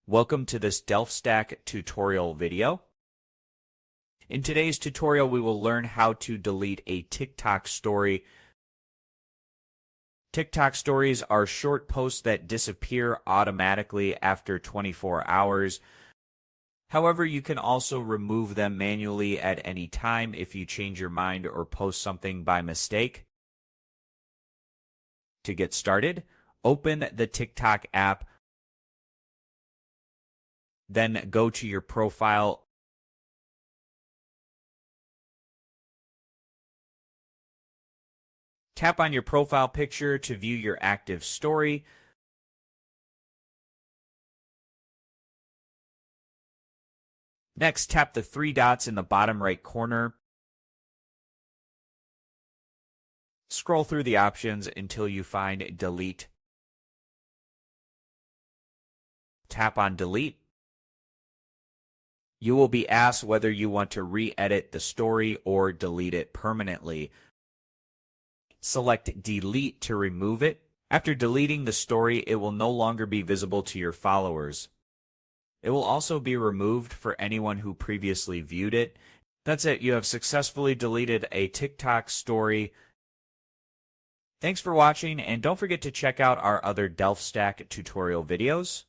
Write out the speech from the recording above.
Welcome to this DelfStack tutorial video. In today's tutorial, we will learn how to delete a TikTok story. TikTok stories are short posts that disappear automatically after 24 hours. However, you can also remove them manually at any time if you change your mind or post something by mistake. To get started, open the TikTok app. Then go to your profile. Tap on your profile picture to view your active story. Next, tap the three dots in the bottom right corner. Scroll through the options until you find Delete. Tap on Delete. You will be asked whether you want to re-edit the story or delete it permanently. Select Delete to remove it. After deleting the story, it will no longer be visible to your followers. It will also be removed for anyone who previously viewed it. That's it. You have successfully deleted a TikTok story. Thanks for watching, and don't forget to check out our other DelfStack tutorial videos.